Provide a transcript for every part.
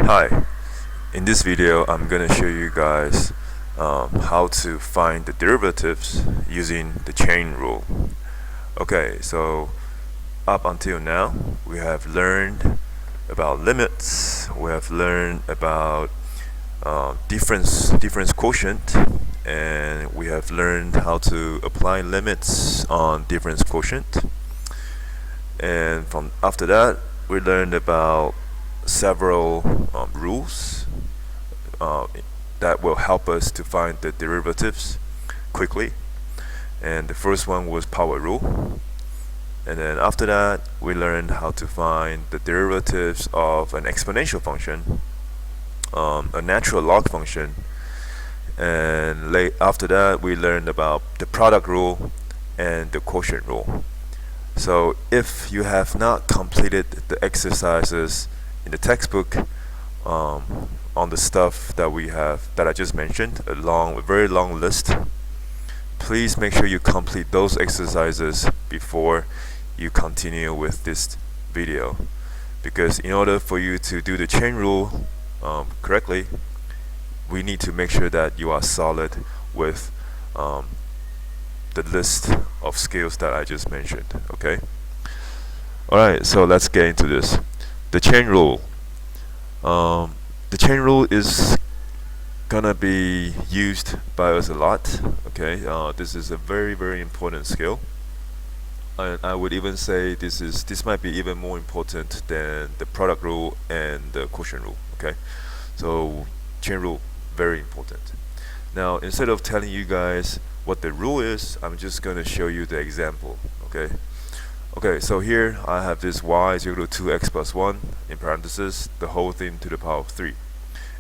Hi, in this video I'm gonna show you guys how to find the derivatives using the chain rule. Okay, so up until now we have learned about limits, we have learned about difference quotient, and we have learned how to apply limits on difference quotient. And from after that we learned about several rules that will help us to find the derivatives quickly. And the first one was power rule. And then after that, we learned how to find the derivatives of an exponential function, a natural log function. And after that, we learned about the product rule and the quotient rule. So if you have not completed the exercises in the textbook on the stuff that I just mentioned, a very long list, please make sure you complete those exercises before you continue with this video, because in order for you to do the chain rule correctly, we need to make sure that you are solid with the list of skills that I just mentioned. Okay, alright, so let's get into this. The chain rule. The chain rule is gonna be used by us a lot. Okay, this is a very important skill, and I would even say this might be even more important than the product rule and the quotient rule. Okay, so chain rule, very important. Now, instead of telling you guys what the rule is, I'm just gonna show you the example. Okay, so here I have this y is equal to 2x plus 1 in parentheses, the whole thing to the power of 3.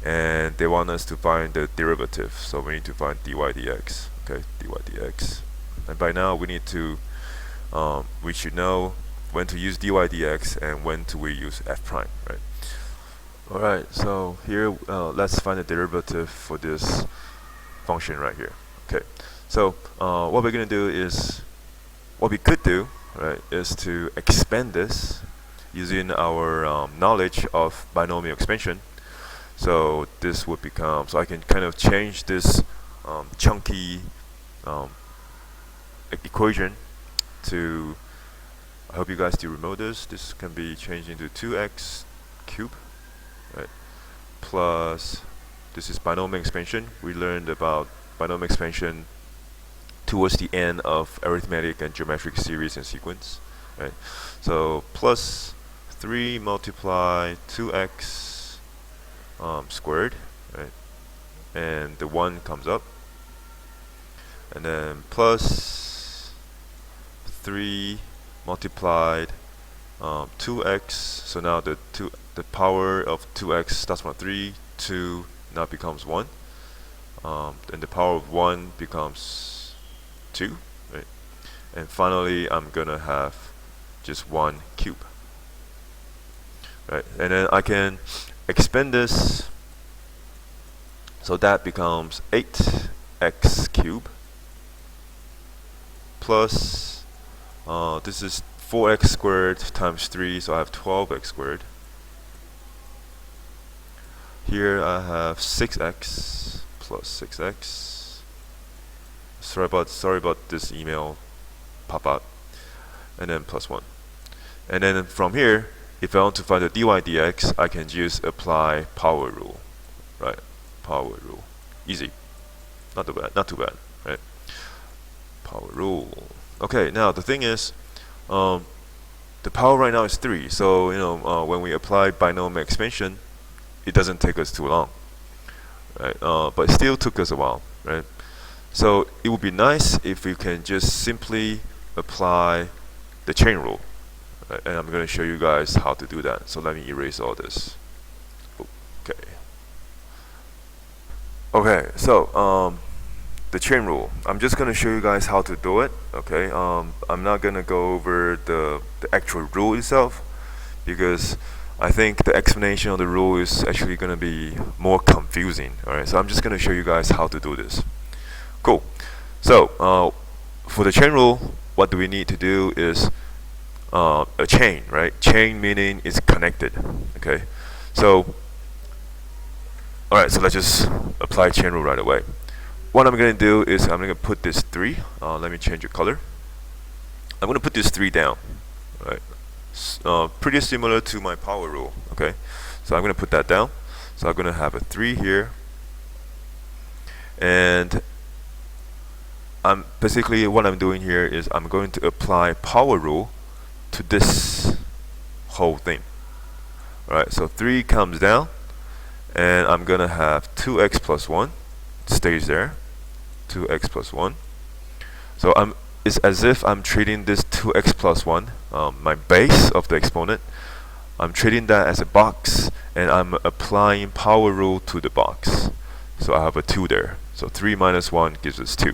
And they want us to find the derivative, so we need to find dy dx. Okay, dy dx. And by now we should know when to use dy dx and when we use f prime, right? Alright, so here let's find the derivative for this function right here. Okay, so what we're going to do is, what we could do, right, is to expand this using our knowledge of binomial expansion. So this would become, so I can kind of change this chunky equation to, I hope you guys do remember this can be changed into 2x cubed, right, plus, this is binomial expansion. We learned about binomial expansion towards the end of arithmetic and geometric series and sequence, right? So plus 3 multiply 2x squared, right? And the 1 comes up, and then plus 3 multiplied 2x. So now the power of 2x starts from 3, 2 now becomes 1, and the power of 1 becomes 2, right? And finally I'm gonna have just 1 cube, right? And then I can expand this, so that becomes 8x cubed plus this is 4x squared times 3, so I have 12x squared. Here I have 6x plus 6x. Sorry about this email pop up. And then plus 1. And then from here, if I want to find the dy dx, I can just apply power rule, right? Power rule, easy, not too bad, right? Power rule. Okay, now the thing is, the power right now is 3, so when we apply binomial expansion, it doesn't take us too long, right? But it still took us a while, right? So it would be nice if we can just simply apply the chain rule, right? And I'm going to show you guys how to do that. So let me erase all this. Okay, so the chain rule, I'm just going to show you guys how to do it. Okay, I'm not going to go over the actual rule itself, because I think the explanation of the rule is actually going to be more confusing. Alright, so I'm just going to show you guys how to do this. Cool. So for the chain rule, what do we need to do is a chain, right? Chain meaning it's connected. Okay, so Alright, so let's just apply chain rule right away. What I'm going to do is I'm going to put this 3. Let me change the color. I'm going to put this 3 down. Right? Pretty similar to my power rule. Okay, so I'm going to put that down. So I'm going to have a 3 here, and I'm basically what I'm doing here is I'm going to apply power rule to this whole thing. Right, so 3 comes down, and I'm gonna have 2x plus 1 stays there. 2x plus 1. So it's as if I'm treating this 2x plus 1, my base of the exponent, I'm treating that as a box, and I'm applying power rule to the box. So I have a 2 there. So 3 minus 1 gives us 2.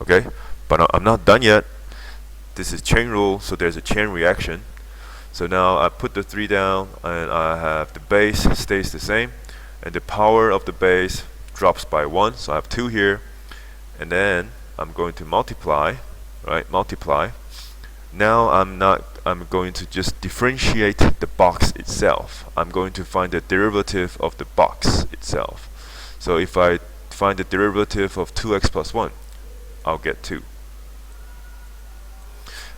Okay, but I'm not done yet. This is chain rule, so there's a chain reaction. So now I put the 3 down, and I have the base stays the same, and the power of the base drops by 1. So I have 2 here, and then I'm going to multiply, right? Multiply. Now I'm going to just differentiate the box itself. I'm going to find the derivative of the box itself. So if I find the derivative of 2x plus 1, I'll get 2.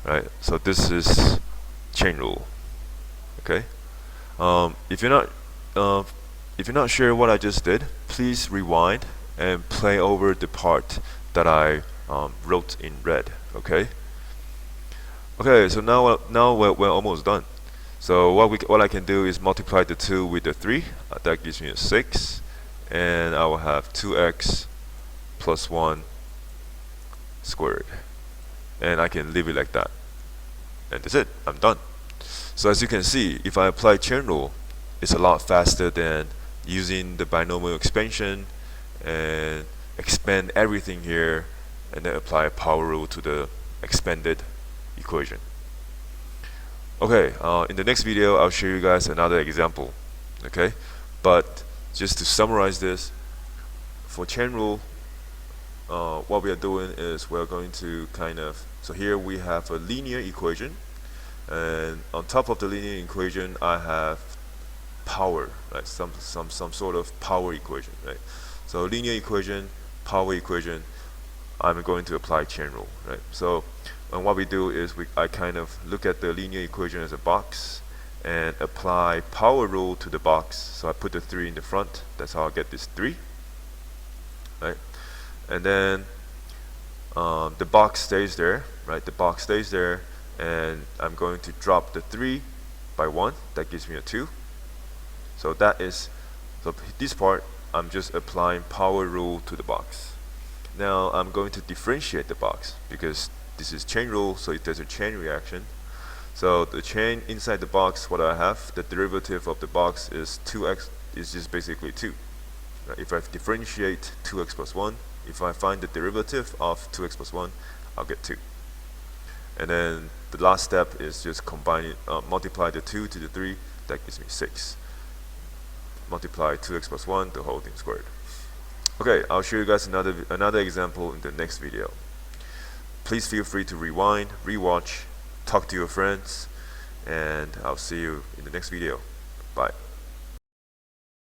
Right? So this is chain rule. Okay. If you're not sure what I just did, please rewind and play over the part that I wrote in red. Okay. Okay. So now we're almost done. So what I can do is multiply the 2 with the 3. That gives me a 6, and I will have 2x plus 1 squared, and I can leave it like that. And that's it. I'm done. So as you can see, if I apply chain rule, it's a lot faster than using the binomial expansion and expand everything here and then apply a power rule to the expanded equation. Okay, in the next video I'll show you guys another example. Okay, but just to summarize this, for chain rule, what we are doing is we're going to so here we have a linear equation, and on top of the linear equation I have power, right? Some sort of power equation, right? So linear equation, power equation, I'm going to apply chain rule, right? So and what we do is I kind of look at the linear equation as a box and apply power rule to the box. So I put the 3 in the front. That's how I get this 3, right? And then the box stays there, right? The box stays there, and I'm going to drop the 3 by 1. That gives me a 2. So this part I'm just applying power rule to the box. Now I'm going to differentiate the box because this is chain rule, so there's a chain reaction. So the chain inside the box, what I have, the derivative of the box is 2x, is just basically 2. Right? If I differentiate 2x plus 1, if I find the derivative of 2x plus 1, I'll get 2. And then the last step is just combine it, multiply the 2 to the 3, that gives me 6. Multiply 2x plus 1, the whole thing squared. Okay, I'll show you guys another example in the next video. Please feel free to rewind, rewatch, talk to your friends, and I'll see you in the next video. Bye.